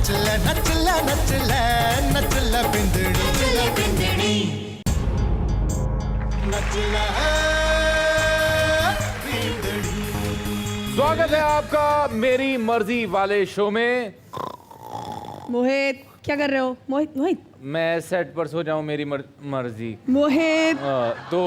नचले नचले नचले नचले बिंदड़ी नचले बिंदड़ी नचले बिंदड़ी। स्वागत है आपका मेरी मर्जी वाले शो में। मोहित क्या कर रहे हो? मोहित मोहित मैं सेट पर सो जाऊं मेरी मर्जी। मोहित तो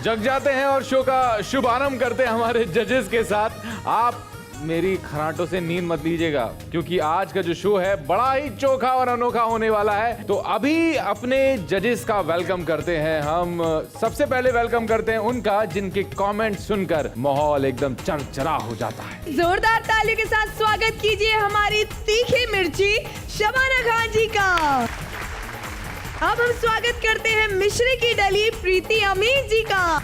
जग जाते हैं और शो का शुभारंभ करते हैं हमारे जजेस के साथ। आप मेरी खराटों से नींद मत लीजिएगा क्योंकि आज का जो शो है बड़ा ही चोखा और अनोखा होने वाला है। तो अभी अपने जजेस का वेलकम करते हैं हम। सबसे पहले वेलकम करते हैं उनका जिनके कमेंट सुनकर माहौल एकदम चरचरा हो जाता है। जोरदार तालियों के साथ स्वागत कीजिए हमारी तीखी मिर्ची शबाना खान जी का। अब हम स्वागत करते हैं मिश्री की डली प्रीति अमीन जी का।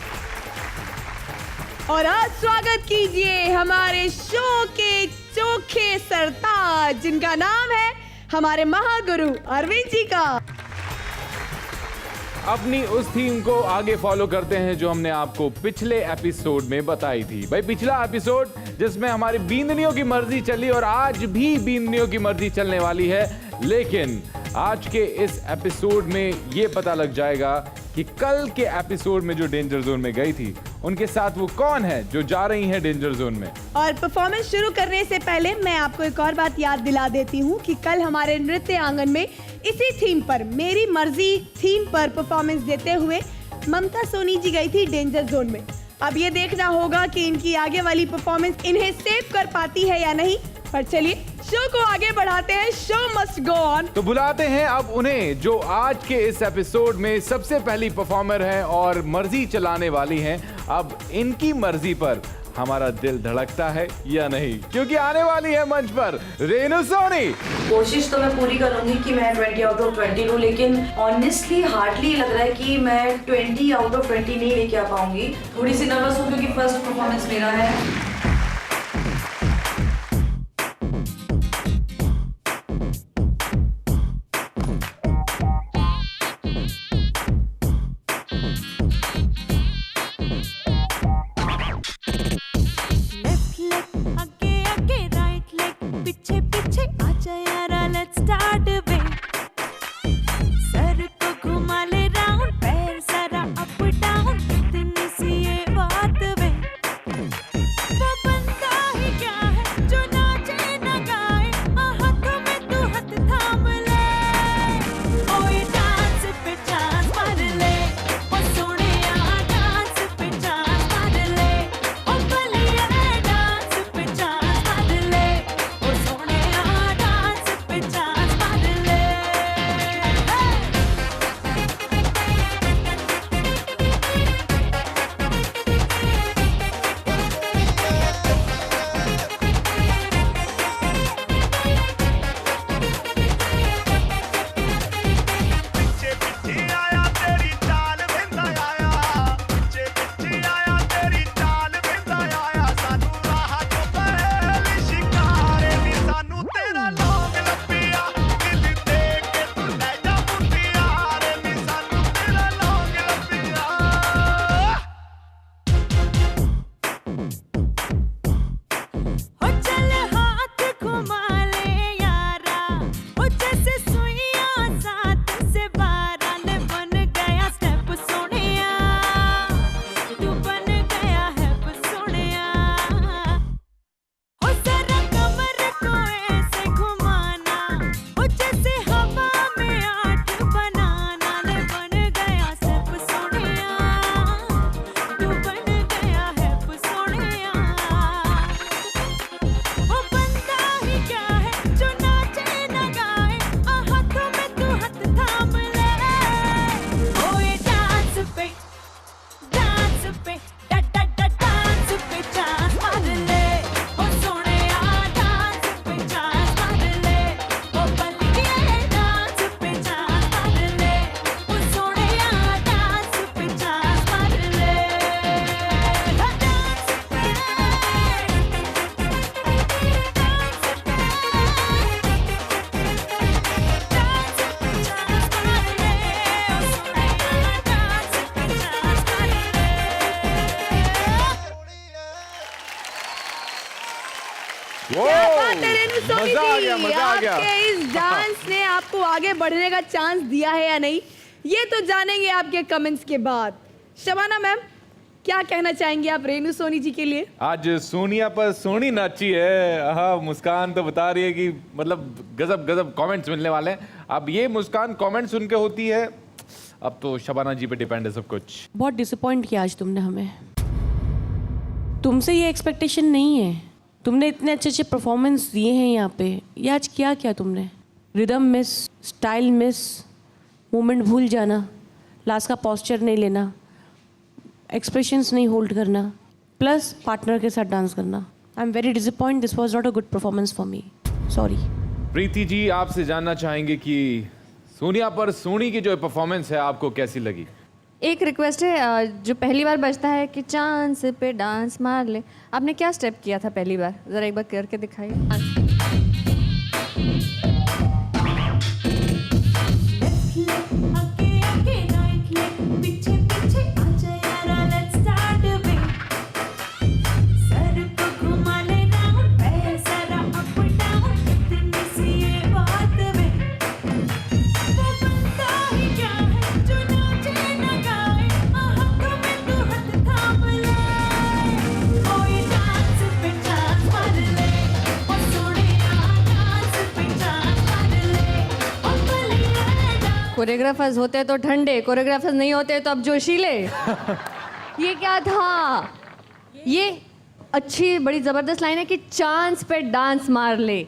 और आज स्वागत कीजिए हमारे शो के चोखे सरताज जिनका नाम है हमारे महागुरु अरविंद जी का। अपनी उस थीम को आगे फॉलो करते हैं जो हमने आपको पिछले एपिसोड में बताई थी। भाई पिछला एपिसोड जिसमें हमारी बींदनियों की मर्जी चली और आज भी बींदनियों की मर्जी चलने वाली है। लेकिन आज के इस एपिसोड में ये पता लग जाएगा कि कल के एपिसोड में जो डेंजर जोन में गई थी उनके साथ वो कौन है जो जा रही हैं डेंजर जोन में। और परफॉर्मेंस शुरू करने से पहले मैं आपको एक और बात याद दिला देती हूँ कि कल हमारे नृत्य आंगन में इसी थीम पर मेरी मर्जी थीम पर परफॉर्मेंस देते हुए ममता सोनी जी गई थी डेंजर जोन में। अब ये देखना होगा कि इनकी आगे वाली परफॉर्मेंस इन्हें सेव कर पाती है या नहीं। पर चलिए शो को आगे बढ़ाते हैं। Show must go on. तो बुलाते हैं अब उन्हें जो आज के इस एपिसोड में सबसे पहली परफॉर्मर हैं और मर्जी चलाने वाली हैं। अब इनकी मर्जी पर हमारा दिल धड़कता है या नहीं, क्योंकि आने वाली है मंच पर रेनू सोनी। कोशिश तो मैं पूरी करूंगी कि मैं 20 आउट ऑफ 20 लूं, लेकिन ऑनेस्टली हार्डली लग रहा है कि मैं 20 आउट ऑफ 20 नहीं लेके आ पाऊंगी। थोड़ी सी नर्वस हूं क्योंकि फर्स्ट परफॉर्मेंस मेरा है। क्या बात है रेनू सोनी मजा आ जी, गया, मजा आ गया। आपके इस डांस ने आपको आगे बढ़ने का चांस दिया है या नहीं, ये तो जानेंगे आपके कमेंट्स के बाद। शबाना मैम, क्या कहना चाहेंगे आप रेनू सोनी जी के लिए? आज सोनिया पर सोनी नाची है। हाँ, मुस्कान तो बता रही है कि मतलब गजब गजब कमेंट्स मिलने वाले हैं। अब ये मुस्कान कमेंट सुन के होती है, अब तो शबाना जी पे डिपेंड है सब कुछ। बहुत डिसअपॉइंट किया आज तुमने हमें। तुमसे ये एक्सपेक्टेशन नहीं है। तुमने इतने अच्छे अच्छे परफॉर्मेंस दिए हैं यहाँ पे, ये आज क्या किया तुमने? Rhythm miss, style miss, movement भूल जाना, लास्ट का पोस्चर नहीं लेना, एक्सप्रेशंस नहीं होल्ड करना, प्लस पार्टनर के साथ डांस करना। I am very disappoint, this was not a good performance for me, sorry. Preeti ji, आपसे जानना चाहेंगे कि सोनिया पर सोनी की जो परफॉर्मेंस है आपको कैसी लगी? एक रिक्वेस्ट है, जो पहली बार बजता है कि चांस पे डांस मार ले, आपने क्या स्टेप किया था पहली बार? ज़रा एक बार करके दिखाइए। कोरियोग्राफर्स होते तो ठंडे, कोरियोग्राफर्स नहीं होते तो अब जोशीले। ये क्या था? ये अच्छी बड़ी ज़बरदस्त लाइन है कि चांस पे डांस मार ले।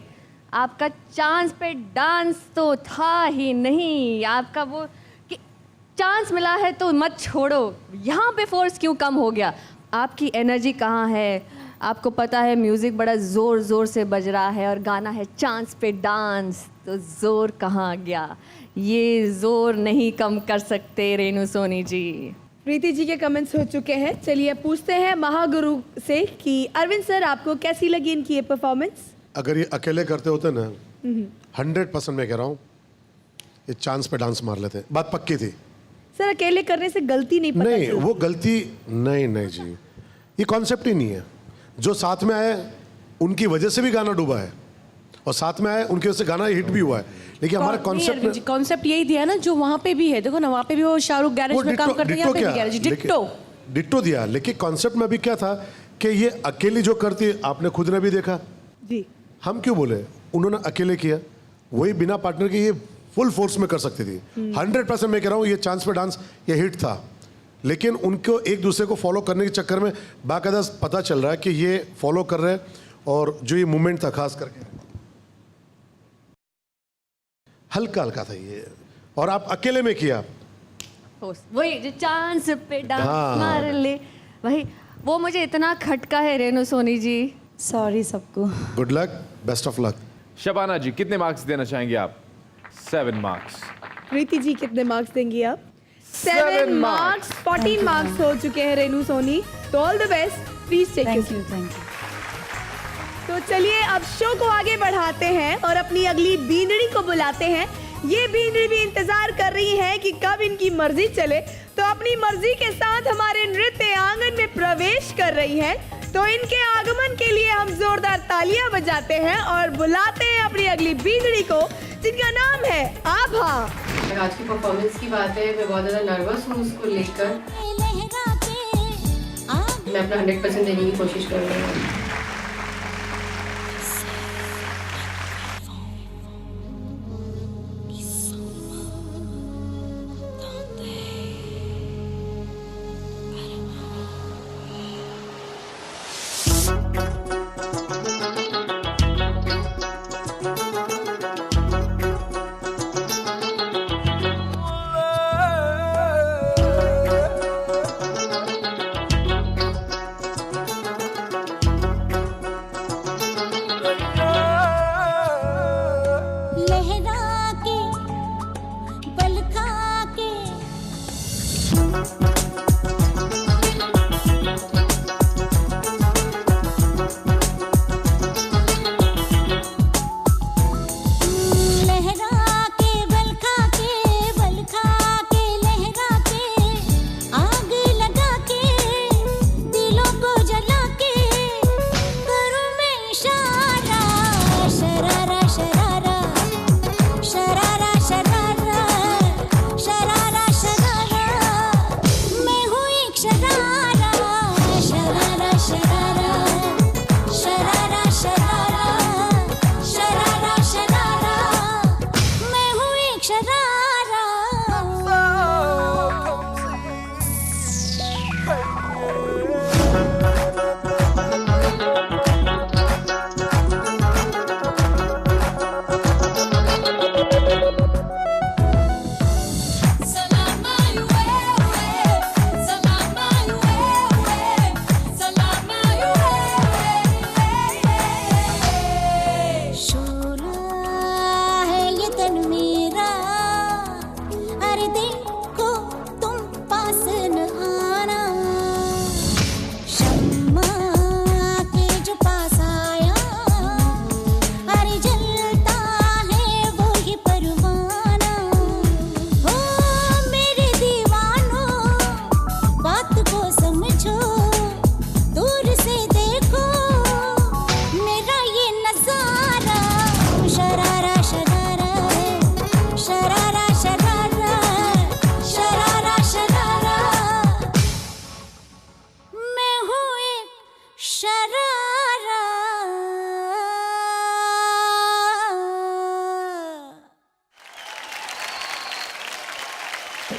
आपका चांस पे डांस तो था ही नहीं, आपका वो कि चांस मिला है तो मत छोड़ो। यहाँ पे फोर्स क्यों कम हो गया? आपकी एनर्जी कहाँ है? आपको पता है म्यूज़िक बड़ा ज़ोर ज़ोर से बज रहा है और गाना है चांस पे डांस, तो ज़ोर कहाँ गया? ये जोर नहीं कम कर सकते रेनू सोनी जी। प्रीति जी के कमेंट्स हो चुके हैं, चलिए पूछते हैं महागुरु से कि अरविंद सर आपको कैसी लगी इनकी ये परफॉर्मेंस? अगर ये अकेले करते होते ना 100% मैं कह रहा हूँ ये चांस पे डांस मार लेते। बात पक्की थी। सर अकेले करने से गलती नहीं पता नहीं, चलती। वो गलती नहीं जी, ये कॉन्सेप्ट ही नहीं है। जो साथ में आए उनकी वजह से भी गाना डूबा है और साथ में आए उनकी वजह से गाना हिट भी हुआ है, लेकिन हमारा कॉन्सेप्ट यही दिया ना जो वहाँ पे भी है। देखो ना, वहाँ पे भी वो शाहरुख गैरेज में काम करते हैं, यहाँ पे भी गैरेज डिट्टो दिया। लेकिन कॉन्सेप्ट में भी क्या था कि ये अकेली जो करती है, आपने खुद ने भी देखा जी। हम क्यों बोले, उन्होंने अकेले किया, वही बिना पार्टनर के ये फुल फोर्स में कर सकती थी। 100% मैं कह रहा हूँ ये चांस पे डांस ये हिट था, लेकिन उनको एक दूसरे को फॉलो करने के चक्कर में बाकायदा पता चल रहा है कि ये फॉलो कर रहे हैं। और जो ये मूवमेंट था खास करके हल्का हल्का था ये, और आप अकेले में किया वही जो चांस पे डांस मार ले, वही वो मुझे इतना खटका है रेनू सोनी जी। सॉरी सबको। Good luck, best of luck. Shabana ji, कितने मार्क्स देना चाहेंगे आप? 7 मार्क्स। प्रीति जी कितने मार्क्स देंगी आप? 7 मार्क्स। 14 मार्क्स हो चुके हैं रेनू सोनी, तो all the best, please take thank you, thank you. तो चलिए अब शो को आगे बढ़ाते हैं और अपनी अगली बींदड़ी को बुलाते हैं। ये बींदड़ी भी इंतजार कर रही है कि कब इनकी मर्जी चले, तो अपनी मर्जी के साथ हमारे नृत्य आंगन में प्रवेश कर रही है। तो इनके आगमन के लिए हम जोरदार तालियां बजाते हैं और बुलाते हैं अपनी अगली बींदड़ी को, जिनका नाम है आभा। आज की परफॉर्मेंस की बात है, मैं बहुत ज़्यादा नर्वस हूँ उसको लेकर। मैं अपना 100% देने की कोशिश कर रही हूँ।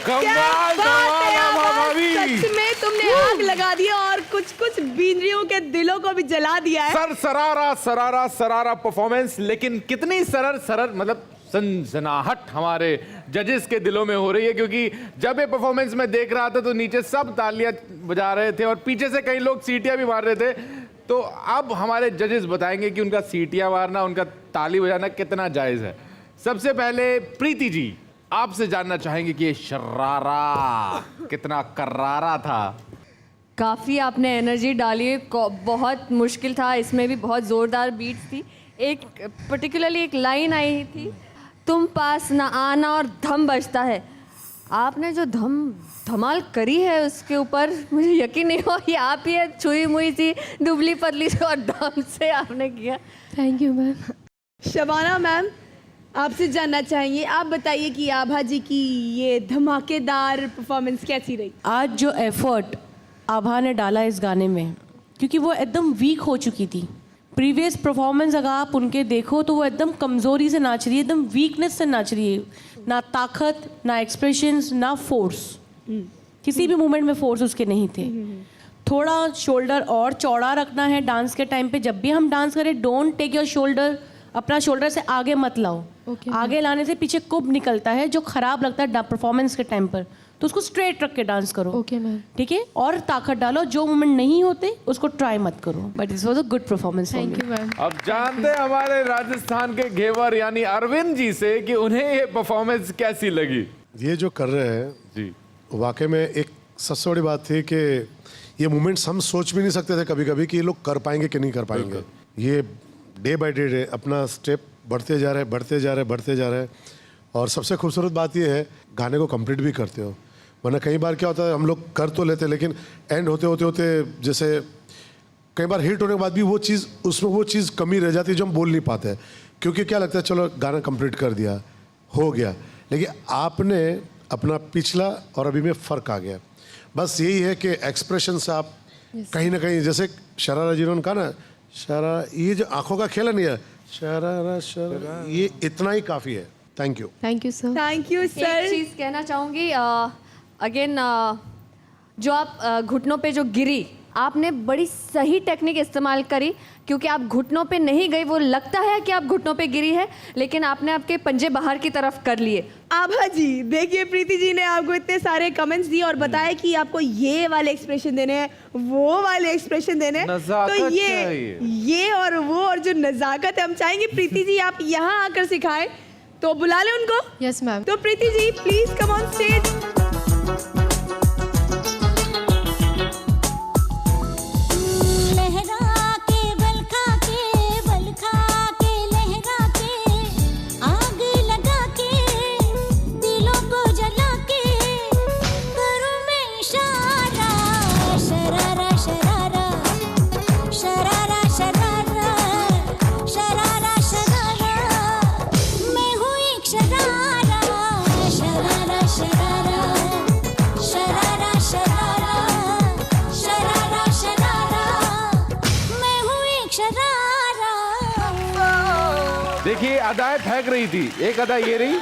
कमाल, बात है कमाल, आवाज, भाभी। सच में तुमने आग लगा दी और कुछ बींद्रियों के दिलों को भी जला दिया है। सर सरारा सरारा सरारा परफॉर्मेंस, लेकिन कितनी सरर मतलब सनसनाहट हमारे जजेस के दिलों में हो रही है, क्योंकि जब ये परफॉर्मेंस में देख रहा था तो नीचे सब तालियां बजा रहे थे और पीछे से कई लोग सीटियां भी मार रहे थे। तो अब हमारे जजेस बताएंगे कि उनका सीटियां मारना, उनका ताली बजाना कितना जायज है। सबसे पहले प्रीति जी, आपसे जानना चाहेंगे कि ये शरारा कितना करारा था। काफ़ी आपने एनर्जी डाली, बहुत मुश्किल था, इसमें भी बहुत ज़ोरदार बीट्स थी। एक पर्टिकुलरली एक लाइन आई थी, तुम पास ना आना और धम बजता है। आपने जो धमाल करी है उसके ऊपर मुझे यकीन नहीं हुआ कि आप ये छुई मुई सी दुबली पतली से और दम से आपने किया। Thank you ma'am. Shabana ma'am, आपसे जानना चाहेंगे, आप बताइए कि आभा जी की ये धमाकेदार परफॉर्मेंस कैसी रही? आज जो एफर्ट आभा ने डाला इस गाने में, क्योंकि वो एकदम वीक हो चुकी थी। प्रीवियस परफॉर्मेंस अगर आप उनके देखो तो वो एकदम कमज़ोरी से नाच रही है, एकदम वीकनेस से नाच रही है। ना ताकत, ना एक्सप्रेशंस, ना फोर्स, किसी भी मूवमेंट में फोर्स उसके नहीं थे। थोड़ा शोल्डर और चौड़ा रखना है डांस के टाइम पे। जब भी हम डांस करें, डोंट टेक योर शोल्डर, अपना शोल्डर से आगे मत लाओ। आगे लाने से पीछे कुब निकलता है जो खराब लगता है परफॉर्मेंस के टाइम पर, तो उसको स्ट्रेट रख के डांस करो। Okay ma'am. ठीक है, और ताकत डालो। जो मूवमेंट नहीं होते उसको ट्राई मत करो। But this was a good performance. Thank you ma'am. अब जानते हैं हमारे राजस्थान के घेवर यानी अरविंद जी से कि उन्हें ये परफॉर्मेंस कैसी लगी। ये जो कर रहे हैं जी, वाकई में एक सबसे बड़ी बात थी कि ये मोमेंट्स हम सोच भी नहीं सकते थे कभी कभी कि ये लोग कर पाएंगे कि नहीं कर पाएंगे। ये डे बाय डे अपना स्टेप बढ़ते जा रहे हैं, बढ़ते जा रहे हैं, बढ़ते जा रहे हैं। और सबसे खूबसूरत बात ये है, गाने को कंप्लीट भी करते हो। वरना कई बार क्या होता है, हम लोग कर तो लेते लेकिन एंड होते होते होते जैसे कई बार हिट होने के बाद भी वो चीज़, उसमें वो चीज़ कमी रह जाती है जो हम बोल नहीं पाते हैं, क्योंकि क्या लगता है चलो गाना कंप्लीट कर दिया, हो गया। लेकिन आपने अपना पिछला और अभी में फ़र्क आ गया। बस यही है कि एक्सप्रेशन से आप कहीं ना कहीं, जैसे शरारा जिन्होंने कहा ना, शरारा, ये जो आंखों का खेल नहीं है, शरारा शरारा, ये इतना ही काफ़ी है। Thank you. Thank you sir. Thank you एक सर। चीज़ कहना चाहूँगी, अगेन जो आप घुटनों पे जो गिरी, आपने बड़ी सही टेक्निक इस्तेमाल करी, क्योंकि आप घुटनों पे नहीं गई। वो लगता है कि आप घुटनों पे गिरी है, लेकिन आपने आपके पंजे बाहर की तरफ कर लिए। आभा जी, देखिए प्रीति जी ने आपको इतने सारे कमेंट्स दिए और बताया कि आपको ये वाले एक्सप्रेशन देने हैं, वो वाले एक्सप्रेशन देने हैं। नज़ाकत तो चाहिए। ये और वो और जो नज़ाकत है, हम चाहेंगे प्रीति जी आप यहाँ आकर सिखाएं। तो बुला लें उनको। Yes ma'am. तो Preeti ji please come on stage. देखिए अदाएं फेंक रही थी, एक अदा ये रही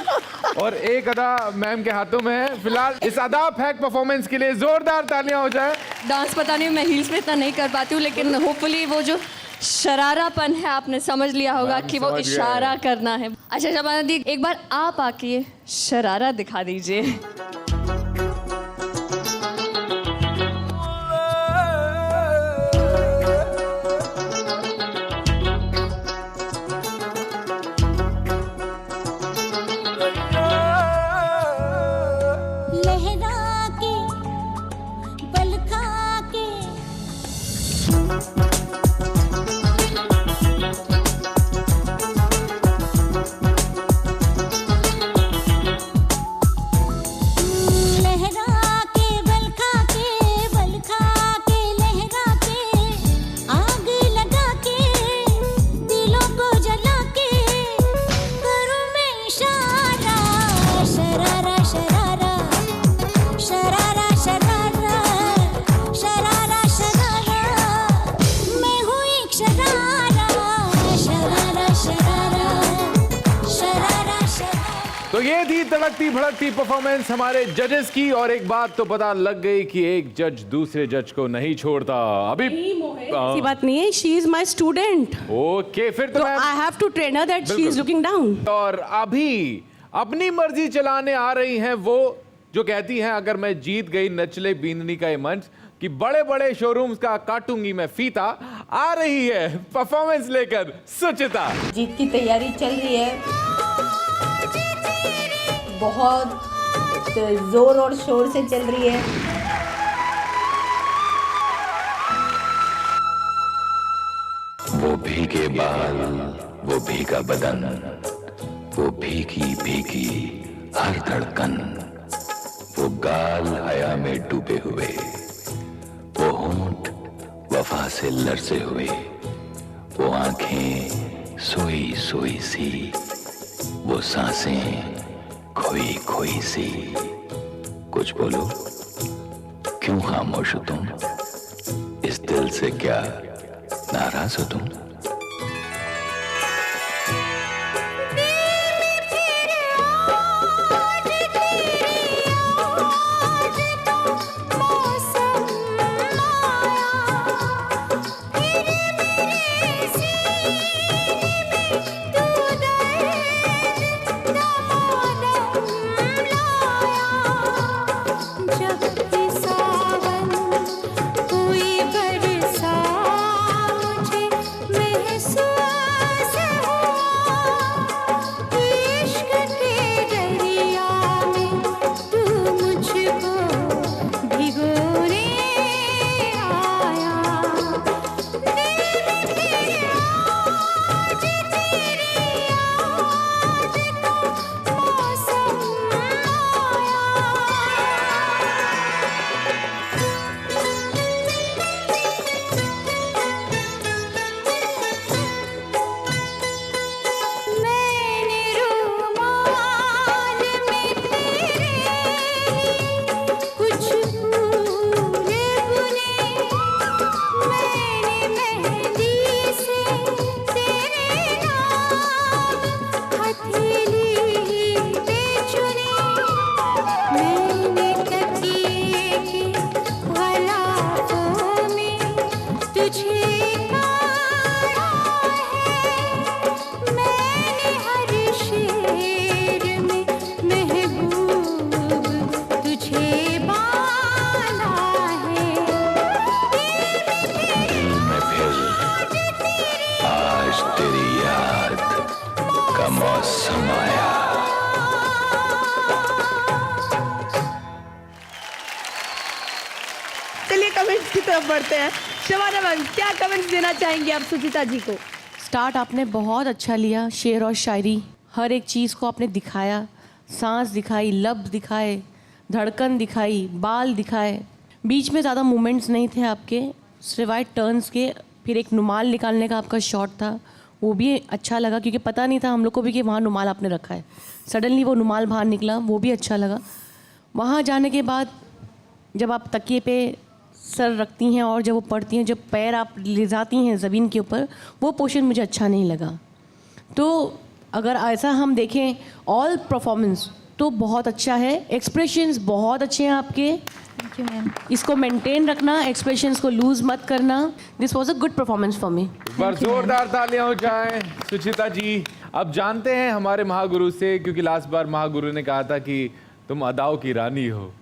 और एक अदा मैम के हाथों में है। फिलहाल इस अदा फेंक परफॉर्मेंस के लिए जोरदार तालियां हो जाए। डांस पता नहीं, मैं हील्स में इतना नहीं कर पाती हूँ, लेकिन होपफुली वो जो शरारापन है आपने समझ लिया होगा कि वो इशारा करना है। अच्छा शबाना दी, एक बार आप आके ये शरारा दिखा दीजिए। तो ये थी तड़कती भड़कती परफॉर्मेंस हमारे जजेस की, और एक बात तो पता लग गई कि एक जज दूसरे जज को नहीं छोड़ता। अभी ऐसी बात नहीं है, she is my student, okay, फिर तो तो I have to train her that she is बिल्कुल। Looking down. और अभी अपनी मर्जी चलाने आ रही हैं वो जो कहती हैं अगर मैं जीत गई नचले बींदनी का ये मंच कि बड़े बड़े शोरूम्स का काटूंगी मैं फीता, आ रही है परफॉर्मेंस लेकर सुचिता। जीत की तैयारी चल रही है, बहुत जोर और शोर से चल रही है। वो भीगे बाल, वो भीगा बदन, वो भीगी भीगी हर धड़कन, वो गाल हया में डूबे हुए, वो होंठ वफा से लरसे हुए, वो आंखें सोई सोई सी, वो सांसें खोई खोई सी। कुछ बोलो, क्यों खामोश हो तुम? इस दिल से क्या नाराज हो तुम? चलिए कमेंट्स की तरफ बढ़ते हैं। शबाना मैम, क्या कमेंट्स देना चाहेंगी आप सुचिता जी को? स्टार्ट आपने बहुत अच्छा लिया, शेर और शायरी, हर एक चीज़ को आपने दिखाया, सांस दिखाई, लफ्ज़ दिखाए, धड़कन दिखाई, बाल दिखाए, बीच में ज़्यादा मूवमेंट्स नहीं थे आपके, सिवाय टर्न्स के। फिर एक रुमाल निकालने का आपका शॉट था, वो भी अच्छा लगा क्योंकि पता नहीं था हम लोग को भी कि वहाँ रुमाल आपने रखा है। सडनली वो रुमाल बाहर निकला, वो भी अच्छा लगा। वहाँ जाने के बाद जब आप तकिए पे सर रखती हैं और जब वो पढ़ती हैं, जब पैर आप ले जाती हैं ज़मीन के ऊपर, वो पोर्शन मुझे अच्छा नहीं लगा। तो अगर ऐसा हम देखें ऑल परफॉर्मेंस तो बहुत अच्छा है, एक्सप्रेशंस बहुत अच्छे हैं आपके। Thank you ma'am. इसको मेंटेन रखना, एक्सप्रेशंस को लूज मत करना। This was a good performance for मी। पर जोरदार तालियां हो जाएं सुचिता जी। अब जानते हैं हमारे महागुरु से, क्योंकि लास्ट बार महागुरु ने कहा था कि तुम अदाओं की रानी हो,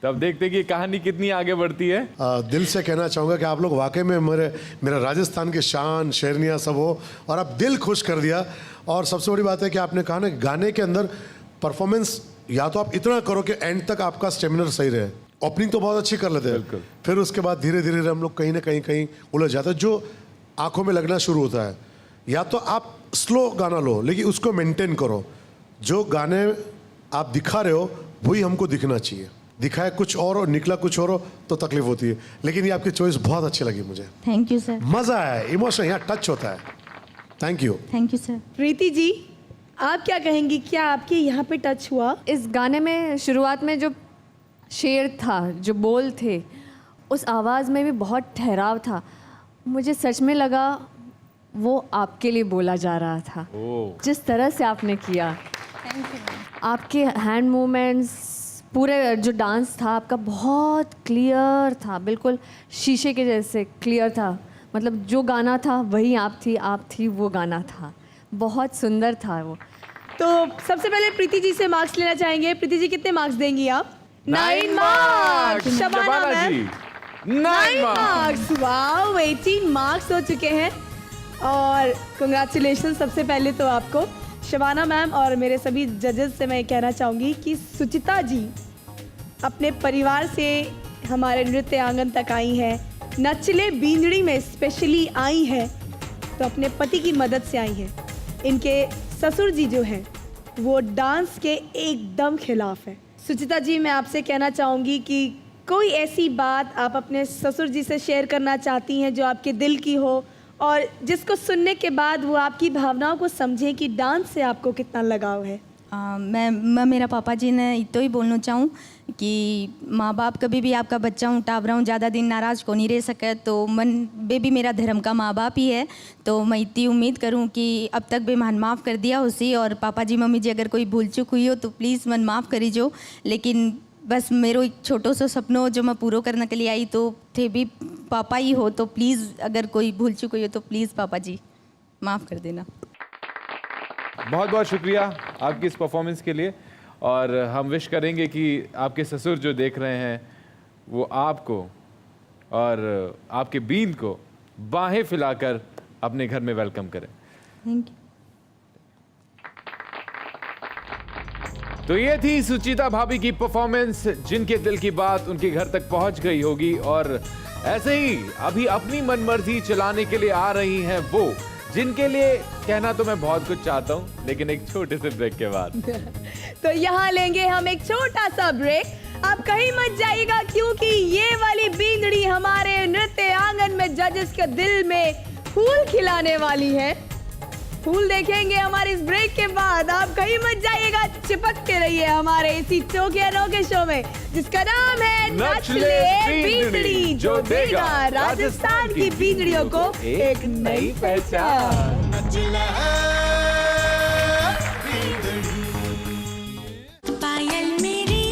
तब देखते कि कहानी कितनी आगे बढ़ती है। दिल से कहना चाहूँगा कि आप लोग वाकई में मेरा राजस्थान के शान शेरनिया सब हो, और आप दिल खुश कर दिया। और सबसे बड़ी बात है कि आपने कहा ना गाने के अंदर परफॉर्मेंस या तो आप इतना करो कि एंड तक आपका स्टेमिनर सही रहे। ओपनिंग तो बहुत अच्छी कर लेते हैं, फिर उसके बाद धीरे धीरे हम लोग कहीं ना कहीं उलझ जाते हैं, जो आंखों में लगना शुरू होता है। या तो आप स्लो गाना लो लेकिन उसको मेंटेन करो, जो गाने आप दिखा रहे हो वही हमको दिखना चाहिए। दिखाए कुछ और निकला कुछ और हो तो तकलीफ होती है। लेकिन ये आपकी चॉइस बहुत अच्छी लगी मुझे, थैंक यू सर। मजा आया, इमोशन यहाँ टच होता है। Thank you. Thank you sir. Preeti ji, आप क्या कहेंगी, क्या आपके यहाँ पे टच हुआ? इस गाने में शुरुआत में जो शेर था, जो बोल थे, उस आवाज़ में भी बहुत ठहराव था। मुझे सच में लगा वो आपके लिए बोला जा रहा था, जिस तरह से आपने किया। आपके हैंड मूवमेंट्स, पूरे जो डांस था आपका बहुत क्लियर था, बिल्कुल शीशे के जैसे क्लियर था। मतलब जो गाना था वही आप थी वो गाना था। बहुत सुंदर था वो। तो सबसे पहले प्रीति जी से मार्क्स लेना चाहेंगे। प्रीति जी कितने मार्क्स देंगी आप? 9 marks. Shabana ma'am 9 marks. Wow, 18 marks हो चुके हैं और कंग्रेचुलेशन सबसे पहले तो आपको शबाना मैम। और मेरे सभी जजेस से मैं कहना चाहूँगी कि सुचिता जी अपने परिवार से हमारे नृत्य आंगन तक आई हैं, नचले बींदड़ी में स्पेशली आई हैं, तो अपने पति की मदद से आई हैं। इनके ससुर जी जो हैं वो डांस के एकदम खिलाफ है। सुचिता जी, मैं आपसे कहना चाहूँगी कि कोई ऐसी बात आप अपने ससुर जी से शेयर करना चाहती हैं जो आपके दिल की हो और जिसको सुनने के बाद वो आपकी भावनाओं को समझें कि डांस से आपको कितना लगाव है। मैं मेरा पापा जी ने इतो ही बोलना चाहूँ कि माँ बाप कभी भी आपका बच्चा हूँ टावरा हूँ ज़्यादा दिन नाराज़ को नहीं रह सके, तो मन बेबी मेरा धर्म का माँ बाप ही है। तो मैं इतनी उम्मीद करूँ कि अब तक भी मन माफ़ कर दिया उसी। और पापा जी मम्मी जी अगर कोई भूल चूक हुई हो तो प्लीज़ मन माफ़ करी जो। लेकिन बस मेरो एक छोटो सा सपनों जो मैं पूरा करने के लिए आई तो थे भी पापा ही हो, तो प्लीज़ अगर कोई भूल चूक हुई हो तो प्लीज़ पापा जी माफ़ कर देना। बहुत बहुत शुक्रिया आपकी इस परफॉर्मेंस के लिए। और हम विश करेंगे कि आपके ससुर जो देख रहे हैं वो आपको और आपके बीन को बाहें फैलाकर अपने घर में वेलकम करें। Thank you. तो ये थी सुचिता भाभी की परफॉर्मेंस, जिनके दिल की बात उनके घर तक पहुंच गई होगी। और ऐसे ही अभी अपनी मनमर्जी चलाने के लिए आ रही हैं वो, जिनके लिए कहना तो मैं बहुत कुछ चाहता हूं, लेकिन एक छोटे से ब्रेक के बाद। तो यहाँ लेंगे हम एक छोटा सा ब्रेक। आप कहीं मत जाइएगा क्योंकि ये वाली बींदड़ी हमारे नृत्य आंगन में जजेस के दिल में फूल खिलाने वाली है। फूल देखेंगे हमारे इस ब्रेक के बाद। आप कहीं मत जाइएगा, चिपक के रहिए हमारे इसी टोके अनोखे शो में जिसका नाम है नचले बींदड़ी, जो देगा राजस्थान की बींदड़ियों को एक नई पहचान। पायल मेरी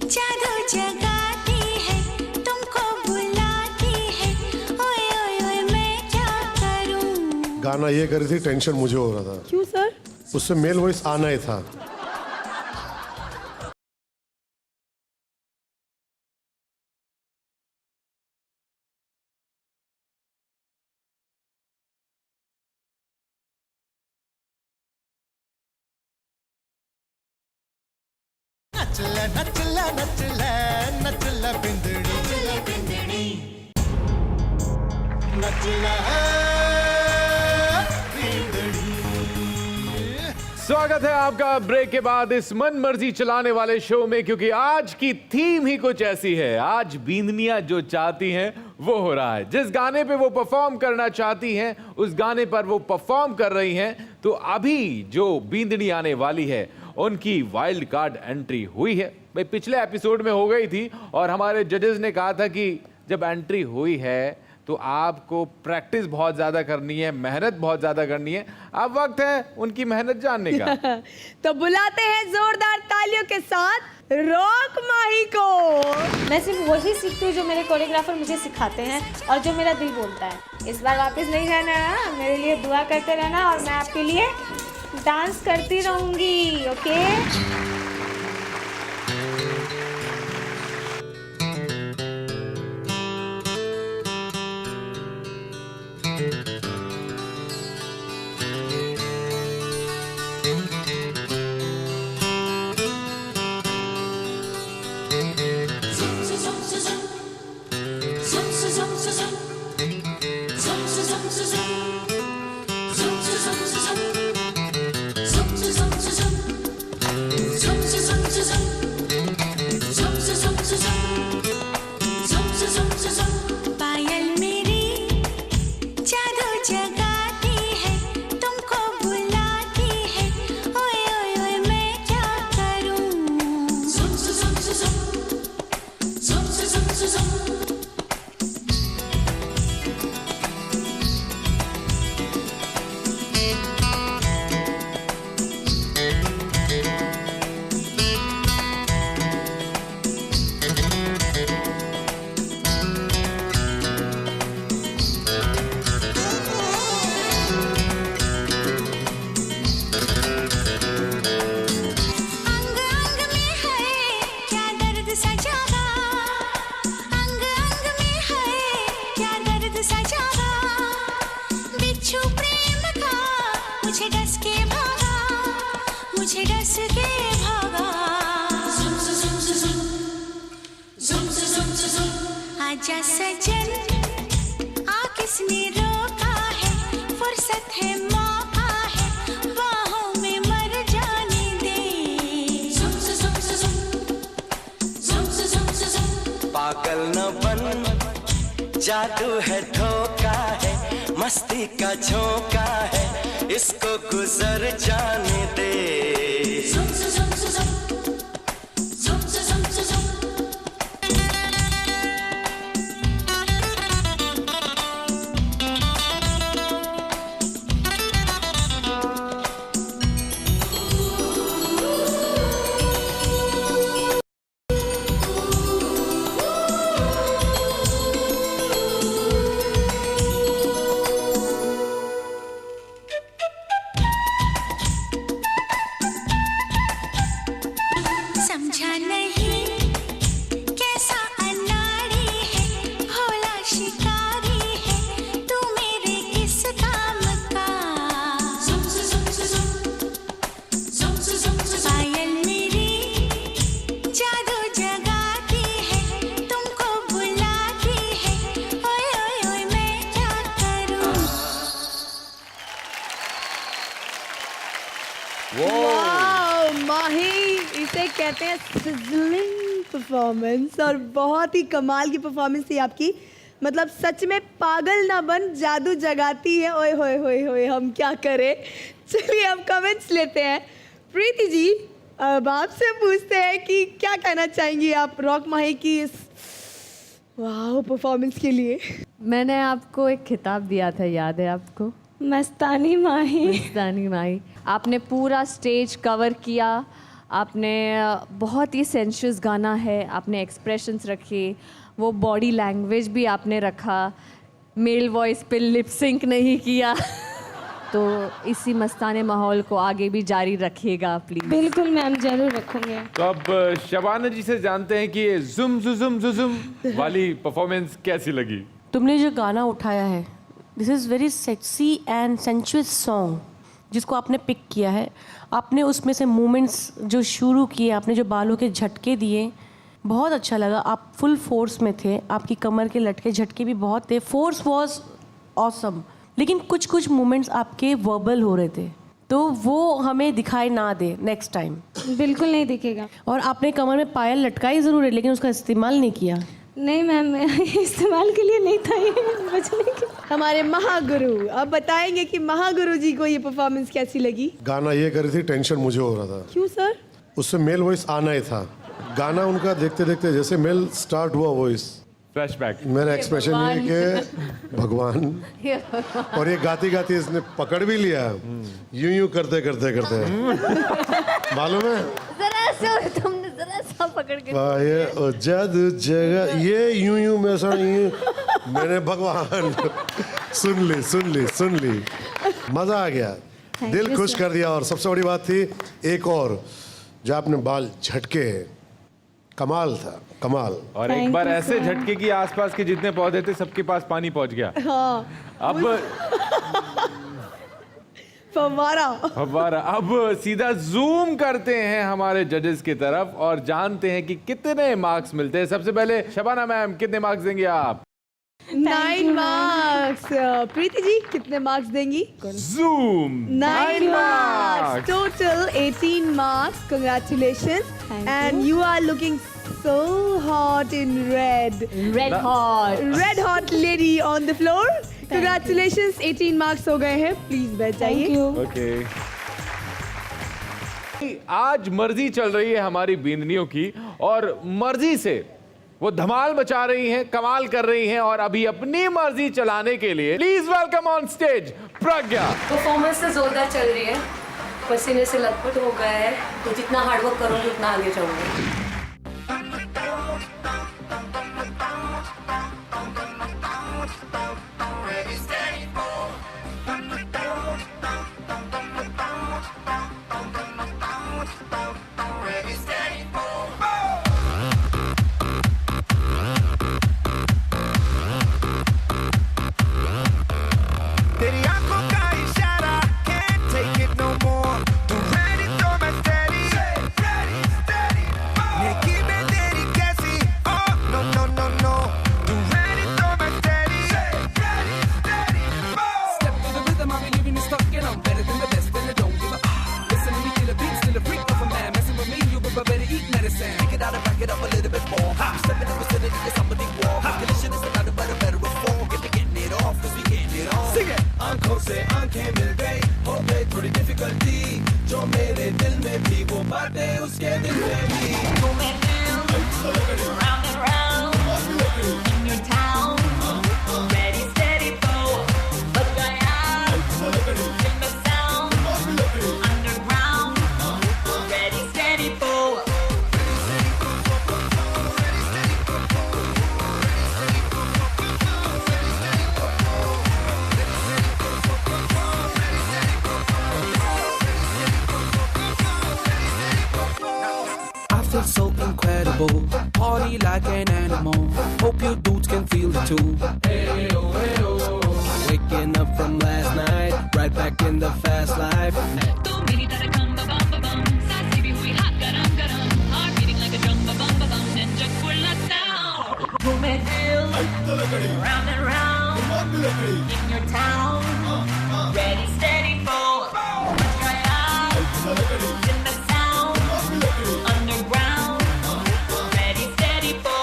जादू जगाती है, तुमको बुलाती है, ओए ओए ओए मैं क्या करूं। गाना ये कर रही थी, टेंशन मुझे हो रहा था। क्यों सर? उससे मेल वॉइस आना ही था। नचले नचले नचले नचले बिंदड़ी नचले स्वागत है आपका ब्रेक के बाद इस मन मर्जी चलाने वाले शो में, क्योंकि आज की थीम ही कुछ ऐसी है। आज बींदनियां जो चाहती हैं वो हो रहा है। जिस गाने पे वो परफॉर्म करना चाहती हैं उस गाने पर वो परफॉर्म कर रही हैं। तो अभी जो बींदनी आने वाली है उनकी वाइल्ड कार्ड एंट्री हुई है। भाई पिछले एपिसोड में हो गई थी और हमारे जजेस ने कहा था कि जब एंट्री हुई है तो आपको प्रैक्टिस बहुत ज़्यादा करनी है, मेहनत बहुत ज़्यादा करनी है। अब वक्त है उनकी मेहनत जानने का। तो बुलाते हैं जोरदार तालियों के साथ रॉक माही को। मैं सिर्फ वही सीखती हूँ जो मेरे कोरियोग्राफर मुझे सिखाते हैं और जो मेरा दिल बोलता है। इस बार वापस नहीं जाना है, मेरे लिए दुआ करते रहना और मैं आपके लिए डांस करती रहूँगी। ओके? Zum आजा सजन आ किसने रोका है फुर्सत है मौका है बाहों में मर जाने दे जुम जुम जुम जुम जुम जुम पागल न बन जादू है धोखा है मस्ती का झोंका है इसको गुजर जाने दे जुम जुम जुम जुम जुम जुम समझा नहीं कैसा अनाड़ी है भोला शिकारी है तू मेरे किस काम का जुम जुम जुम जुम जुम पायल मेरी जादू जगाती है तुमको बुलाती है ओए ओए ओए मैं क्या करूं वाओ, माही इसे कहते हैं सिजलिंग परफॉर्मेंस और बहुत ही कमाल की परफॉर्मेंस थी आपकी। मतलब सच में पागल ना बन जादू जगाती है ओए होए होए होए हम क्या करें। चलिए अब कमेंट्स लेते हैं। प्रीति जी अब आपसे पूछते हैं कि क्या कहना चाहेंगी आप रॉक माही की इस वाओ परफॉर्मेंस के लिए। मैंने आपको एक खिताब दिया था, याद है आपको? मस्तानी माही। मस्तानी माही। आपने पूरा स्टेज कवर किया, आपने बहुत ही सेंशुअस गाना है, आपने एक्सप्रेशंस रखे, वो बॉडी लैंग्वेज भी आपने रखा, मेल वॉइस पे लिप सिंक नहीं किया तो इसी मस्ताने माहौल को आगे भी जारी रखिएगा प्लीज। बिल्कुल मैम, जरूर रखूंगे। तो अब शबाना जी से जानते हैं कि ये जुम जुम जुम वाली परफॉर्मेंस कैसी लगी। तुमने जो गाना उठाया है, this is very sexy and sensuous song जिसको आपने पिक किया है। आपने उसमें से मूवमेंट्स जो शुरू किए, आपने जो बालों के झटके दिए, बहुत अच्छा लगा। आप फुल फोर्स में थे, आपकी कमर के लटके झटके भी बहुत थे, फोर्स वॉज ऑसम। लेकिन कुछ कुछ मूवमेंट्स आपके वर्बल हो रहे थे, तो वो हमें दिखाई ना दे नेक्स्ट टाइम। बिल्कुल नहीं दिखेगा। और आपने कमर में पायल लटकाई ज़रूर है, लेकिन उसका इस्तेमाल नहीं किया। नहीं मैम, इस्तेमाल के लिए नहीं था, ये बचने के। हमारे महागुरु अब बताएंगे कि महागुरु जी को ये परफॉर्मेंस कैसी लगी। गाना ये कर रही थी, टेंशन मुझे हो रहा था। क्यों सर? उससे मेल वॉइस आना ही था। गाना उनका देखते देखते जैसे मेल स्टार्ट हुआ वॉइस, फ्लैशबैक, मेरा एक्सप्रेशन ये कि भगवान, और ये गाती गाती इसने पकड़ भी लिया, यूं करते करते करते मालूम है तुमने जरा सा पकड़ के ये जादू जगह, ये यूं में ऐसा मैंने भगवान सुन ली मजा आ गया, दिल खुश कर दिया। और सबसे बड़ी बात थी एक और, जो आपने बाल झटके, कमाल था, कमाल। और एक बार ऐसे झटके की आसपास के जितने पौधे थे सबके पास पानी पहुंच गया। हाँ, अब फव्वारा। अब सीधा जूम करते हैं हमारे जजेस की तरफ और जानते हैं कि कितने मार्क्स मिलते हैं। सबसे पहले शबाना मैम, कितने मार्क्स देंगे आप? 9 मार्क्स। प्रीति जी कितने मार्क्स देंगी? Zoom 9 marks. Total 18 marks. Congratulations. And you are looking so hot in red. Red hot lady on the floor. Congratulations. 18 marks हो गए हैं। प्लीज बैठ जाइए। ओके। आज मर्जी चल रही है हमारी बींदनियों की और मर्जी से वो धमाल मचा रही हैं, कमाल कर रही हैं और अभी अपनी मर्जी चलाने के लिए please welcome on stage Pragya. Performance तो जोरदार चल रही है, पसीने से लथपथ हो गया है, तो जितना हार्डवर्क करूँगी उतना आगे जाऊँगी। आंखों से आंखें मिल गई, हो गई थोड़ी डिफिकल्टी, जो मेरे दिल में भी वो बातें उसके दिल में भी। Round and round in your town, ready, steady, go. But I am in the sound, underground, ready, steady, go. I feel so incredible, party like an animal. Hope you dudes can feel it too. Waking up from last night, right back in the fast life. तू मेरी तरह कम बम बम, सांसें भी हुई hot गरम गरम, heart beating like a drum bum bum, ninja full of sound. घूमे दिल round and round in your town, ready, steady, go. Try out in the sound, underground, ready, steady, go.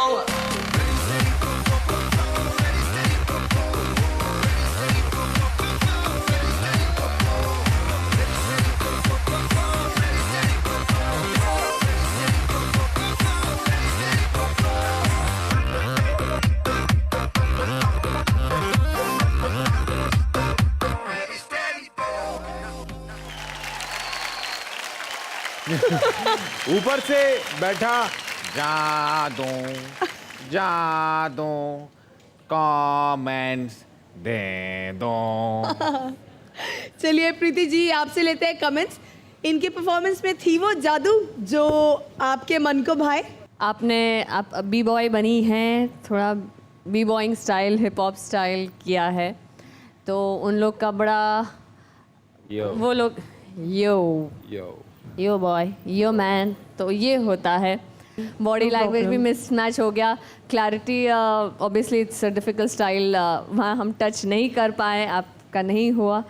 ऊपर से बैठा जादू कमेंट्स दे दो। चलिए प्रीति जी, आपसे लेते हैं कमेंट्स। इनकी परफॉर्मेंस में थी वो जादू जो आपके मन को भाए? आप बी बॉय बनी हैं, थोड़ा b-boying style, hip hop style किया है, तो उन लोग का बड़ा वो लोग यो बॉय, यो मैन, तो ये होता है। बॉडी लैंग्वेज भी मिसमैच हो गया। Clarity obviously it's a difficult style, वहाँ हम टच नहीं कर पाए, आपका नहीं हुआ।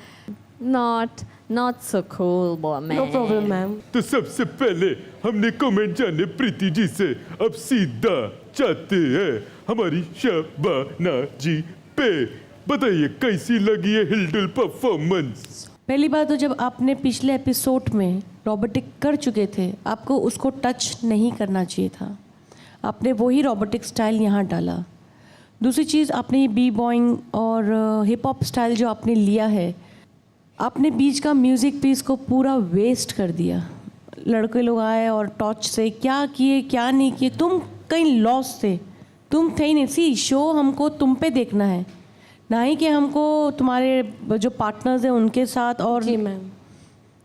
Not so cool boy man. No problem ma'am. तो सबसे पहले हमने कमेंट जाने प्रीति जी से, अब सीधा जाते हैं हमारी शबाना जी पे। बताइए कैसी लगी है हिलडुल परफॉर्मेंस? पहली बात तो जब आपने पिछले एपिसोड में रोबोटिक कर चुके थे, आपको उसको टच नहीं करना चाहिए था। आपने वही रोबोटिक स्टाइल यहाँ डाला। दूसरी चीज़, आपने ये बी बॉइंग और हिप हॉप स्टाइल जो आपने लिया है, आपने बीच का म्यूज़िक पीस को पूरा वेस्ट कर दिया। लड़के लोग आए और टॉर्च से क्या किए क्या नहीं किए, तुम कहीं लॉस थे, तुम थे ही नहीं। सी शो हमको तुम पे देखना है, ना ही कि हमको तुम्हारे जो पार्टनर्स हैं उनके साथ। और जी मैम,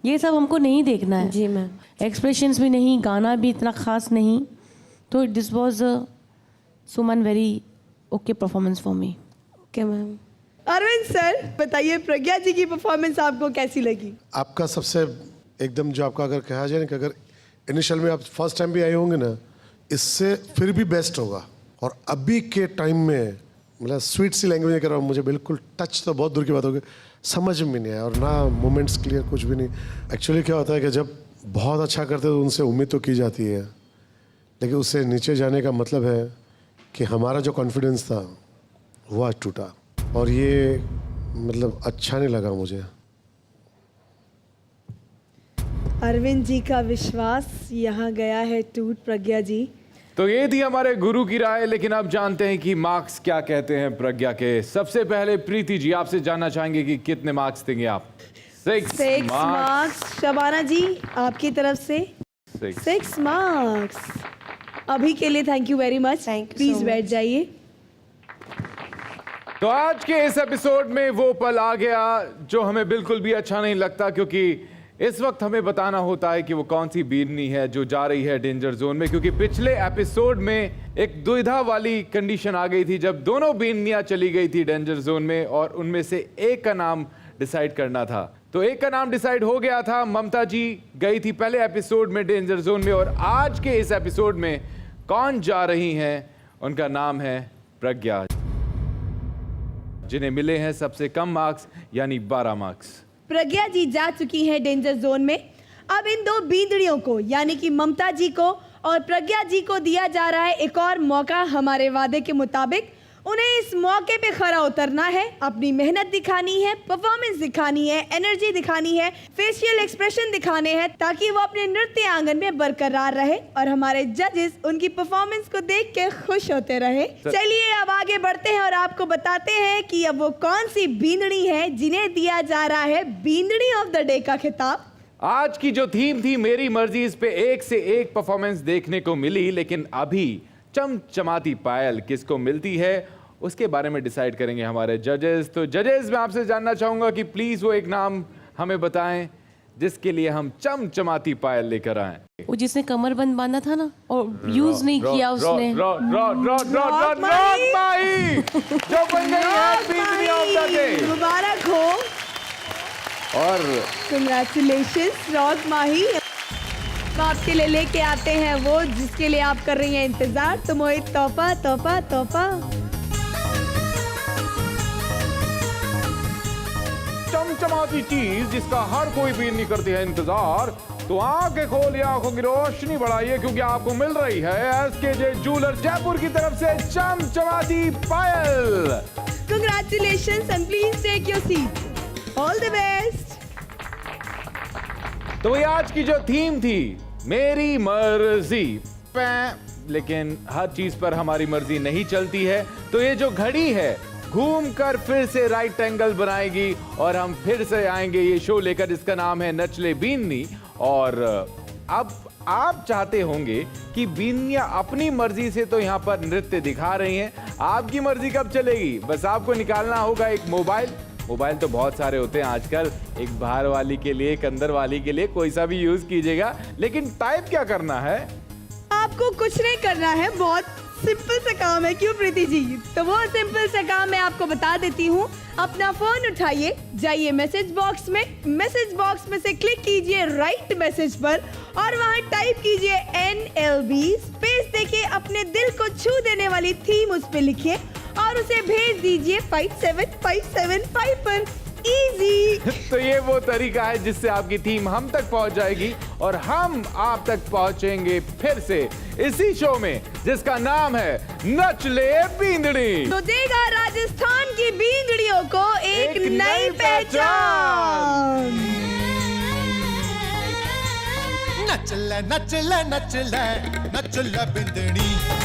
ये सब हमको नहीं देखना है। जी मैम। एक्सप्रेशंस भी नहीं, गाना भी इतना खास नहीं, तो this was Suman very okay performance for me. Okay ma'am. Arvind sir बताइए, प्रज्ञा जी की परफॉर्मेंस आपको कैसी लगी? आपका सबसे एकदम जो आपका अगर कहा जाए ना कि अगर इनिशियल में आप फर्स्ट टाइम भी आए होंगे ना, इससे फिर भी बेस्ट होगा। और अभी के टाइम में मतलब स्वीट सी लैंग्वेज कर रहा हूँ, मुझे बिल्कुल टच तो बहुत दूर की बात होगी, समझ में नहीं आया और ना मोमेंट्स क्लियर, कुछ भी नहीं। एक्चुअली क्या होता है कि जब बहुत अच्छा करते तो उनसे उम्मीद तो की जाती है, लेकिन उससे नीचे जाने का मतलब है कि हमारा जो कॉन्फिडेंस था वो आज टूटा, और ये मतलब अच्छा नहीं लगा मुझे। अरविंद जी का विश्वास यहाँ गया है टूट। प्रज्ञा जी, तो ये थी हमारे गुरु की राय, लेकिन अब जानते हैं कि मार्क्स क्या कहते हैं प्रज्ञा के। सबसे पहले प्रीति जी आपसे जानना चाहेंगे कि कितने मार्क्स देंगे आप? 6 मार्क्स। शबाना जी आपकी तरफ से 6 मार्क्स। अभी के लिए thank you very much. Please बैठ जाइए। तो आज के इस एपिसोड में वो पल आ गया जो हमें बिल्कुल भी अच्छा नहीं लगता, क्योंकि इस वक्त हमें बताना होता है कि वो कौन सी बीरनी है जो जा रही है डेंजर जोन में। क्योंकि पिछले एपिसोड में एक दुविधा वाली कंडीशन आ गई थी जब दोनों बीरनियां चली गई थी डेंजर जोन में, और उनमें से एक का नाम डिसाइड करना था। तो एक का नाम डिसाइड हो गया था। ममता जी गई थी पहले एपिसोड में डेंजर जोन में, और आज के इस एपिसोड में कौन जा रही हैं, उनका नाम है प्रज्ञा, जिन्हें मिले हैं सबसे कम मार्क्स यानी 12 मार्क्स। प्रज्ञा जी जा चुकी हैं डेंजर जोन में। अब इन दो बींदड़ियों को यानी कि ममता जी को और प्रज्ञा जी को दिया जा रहा है एक और मौका। हमारे वादे के मुताबिक उन्हें इस मौके पे खरा उतरना है, अपनी मेहनत दिखानी है, परफॉर्मेंस दिखानी है, एनर्जी दिखानी है, फेशियल एक्सप्रेशन दिखाने हैं ताकि वो अपने नृत्य आंगन में बरकरार रहे और हमारे जजेस उनकी परफॉर्मेंस को देख के खुश होते रहे। चलिए अब आगे बढ़ते हैं और आपको बताते हैं कि अब वो कौन सी बींदड़ी है जिन्हें दिया जा रहा है बींदड़ी ऑफ द डे का खिताब। आज की जो थीम थी मेरी मर्जी, इस पे एक से एक परफॉर्मेंस देखने को मिली, लेकिन अभी चमचमाती पायल किसको मिलती है उसके बारे में डिसाइड करेंगे हमारे जजेस। तो जजेस, मैं आपसे जानना चाहूंगा कि प्लीज वो एक नाम हमें बताएं जिसके लिए हम चमचमाती पायल लेकर आए। वो जिसने कमरबंद बांधा था ना और यूज नहीं किया उसने। रॉक माही जो बन गई है बींदनी ऑफ द डे। मुबारक हो और कंग्रेचुलेशंस रॉक माही। तो आपके लिए लेके आते हैं वो जिसके लिए आप कर रही हैं इंतजार। तो मोहित, तोहफा तोहफा तोहफा। चमचमाती चीज जिसका हर कोई भी नहीं करती है इंतजार, तो आंखें खोलिए, आंखों की रोशनी बढ़ाइए क्योंकि आपको मिल रही है एसकेजे ज्वेलर्स जयपुर की तरफ से चमचमाती पायल। Congratulations and please take your seat. All the best. तो ये आज की जो थीम थी मेरी मर्जी, लेकिन हर चीज पर हमारी मर्जी नहीं चलती है, तो ये जो घड़ी है घूमकर फिर से राइट एंगल बनाएगी और हम फिर से आएंगे ये शो लेकर जिसका नाम है नचले बींदनी। और अब आप चाहते होंगे कि बींदनियां अपनी मर्जी से तो यहाँ पर नृत्य दिखा रही हैं, आपकी मर्जी कब चलेगी? बस आपको निकालना होगा एक मोबाइल तो बहुत सारे होते हैं आजकल, एक बाहर वाली के लिए, एक अंदर वाली के लिए, कोई सा भी यूज कीजिएगा, लेकिन टाइप क्या करना है? आपको कुछ नहीं करना है, बहुत सिंपल सा काम है। क्यों प्रीति जी? तो वो सिंपल सा काम मैं आपको बता देती हूँ। अपना फोन उठाइए, जाइए मैसेज बॉक्स में से क्लिक कीजिए राइट मैसेज पर और वहाँ टाइप कीजिए NLB स्पेस देके अपने दिल को छू देने वाली थीम उस पे लिखिए और उसे भेज दीजिए 57575 पर। इजी। तो ये वो तरीका है जिससे आपकी थीम हम तक पहुंच जाएगी और हम आप तक पहुंचेंगे फिर से इसी शो में जिसका नाम है नचले बींदनी। तो देगा राजस्थान की बींदड़ियों को एक नई पहचान। नचले नचले नचले नचले बिंदनी।